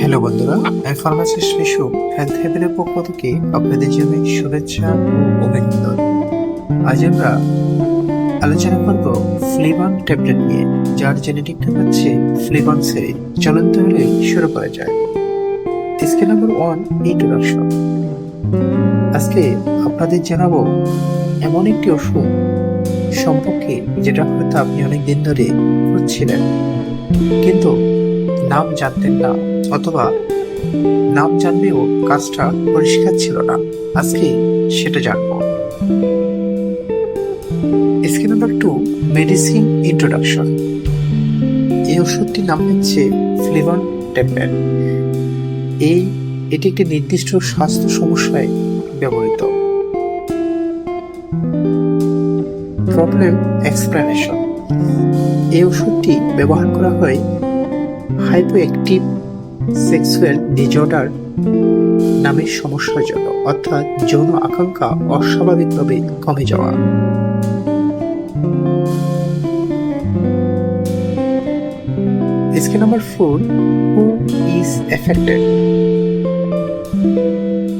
Hello বন্ধুরা, pharmacist Mishu health হেভেনের পক্ষ থেকে আপনাদের জন্য শুভেচ্ছা ও অভিনন্দন। আজ আমরা আলোচনা করব ফ্লেভন ট্যাবলেট নিয়ে, যার জেনেটিক নাম হচ্ছে ফ্লেভন সেরি। চলুন তাহলে শুরু করা যায়। Scale number 1, introduction. আজকে আপনাদের জানাবো এমন একটি ওষুধ সম্পর্কে যেটা হয়তো আপনি অনেকদিন ধরে খুঁজছিলেন, কিন্তু নাম জানতেন না, অথবা নাম জানলেও কাজটা পরিষ্কার ছিল না। আজকে সেটা জানবো। Scale number 2, medicine introduction. এই ওষুধটির নাম হচ্ছে ফ্লেভন ট্যাবলেট। এটি একটি নির্দিষ্ট স্বাস্থ্য সমস্যায় ব্যবহৃত। Problem explanation. এই ওষুধটি ব্যবহার করা হয় হাইপো অ্যাক্টিভ সেক্সুয়াল ডিজঅর্ডার নামের সমস্যার জন্য, অর্থাৎ যৌন আকাঙ্ক্ষা অস্বাভাবিকভাবে কমে যাওয়া। Scale number 4, who is affected.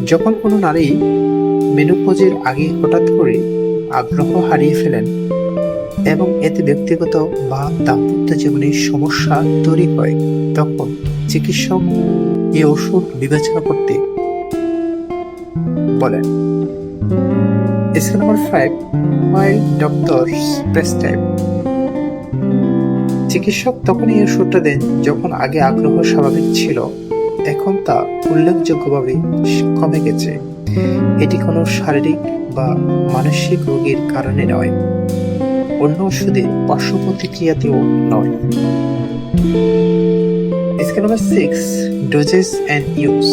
যখন কোনো নারী মেনোপজের আগে হঠাৎ করে আগ্রহ হারিয়ে ফেলেন এবং এতে ব্যক্তিগত বা দাম্পত্য জীবনের সমস্যা তৈরি হয়, তখন চিকিৎসক এই ওষুধ বিবেচনা করতে বলেন। Scale number 5, why doctors prescribe. চিকিৎসক তখন এই ওষুধটা দেন যখন আগে আগ্রহ স্বাভাবিক ছিল, এখন তা উল্লেখযোগ্যভাবে কমে গেছে। এটি কোনো শারীরিক বা মানসিক রোগের কারণে নয়, অন্য ওষুধের পার্শ্ব প্রতিক্রিয়াতেও নয়। Scale number 6, doses and use.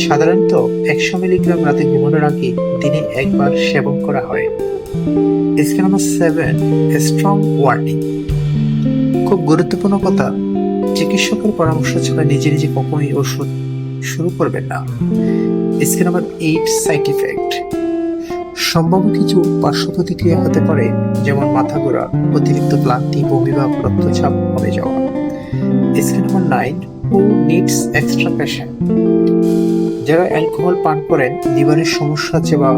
সাধারণত 100 মিলিগ্রাম রাতে ঘুমানোর আগে দিনে একবার সেবন করা হয়। Scale number 7, strong warning. খুব গুরুত্বপূর্ণ কথা, চিকিৎসকের পরামর্শ ছাড়া নিজে নিজে কখনোই ওষুধ শুরু করবেন না। Scale number 8, side effect. সম্ভাব্য কিছু পার্শ্ব প্রতিক্রিয়া হতে পারে, যেমন মাথা ঘোরা, অতিরিক্ত ক্লান্তি, বমি বা রক্তচাপ কমে যাওয়া। Scale number 9, who needs extra patient. যারা অ্যালকোহল পান করেন, লিভারের সমস্যা আছে বা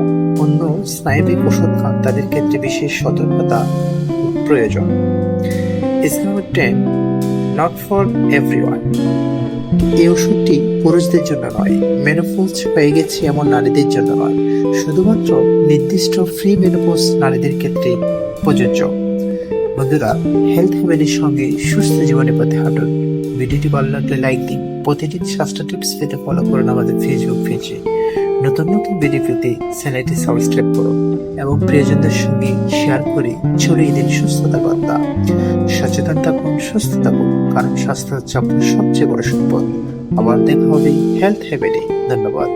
অন্য স্নায়বিক ওষুধ খান, তাদের ক্ষেত্রে বিশেষ সতর্কতা প্রয়োজন। Scale number 10, not for everyone. এই ওষুধটি পুরুষদের জন্য নয়, মেনোপজ হয়ে গেছে এমন নারীদের জন্য নয়, শুধুমাত্র নির্দিষ্ট ফ্রি মেনোপজ নারীদের ক্ষেত্রে প্রযোজ্য। বন্ধুরা, হেলথ হেভেনের সঙ্গে সুস্থ জীবনের পথে হাঁটুন। ভিডিওটি ভালো লাগলে লাইক দিন। প্রতিদিন স্বাস্থ্য টিপস পেতে ফলো করুন আমাদের ফেসবুক পেজে। নতুন নতুন ভিডিও পেতে চ্যানেলটি সাবস্ক্রাইব করুন এবং প্রিয়জনদের সঙ্গে শেয়ার করে ছড়িয়ে দিন সুস্থতা বার্তা। সচেতন থাকুন, সুস্থ থাকুন, কারণ স্বাস্থ্য হচ্ছে আপনার সবচেয়ে বড় সম্পদ। আবার দেখা হবে হেলথ হেভেনে। ধন্যবাদ।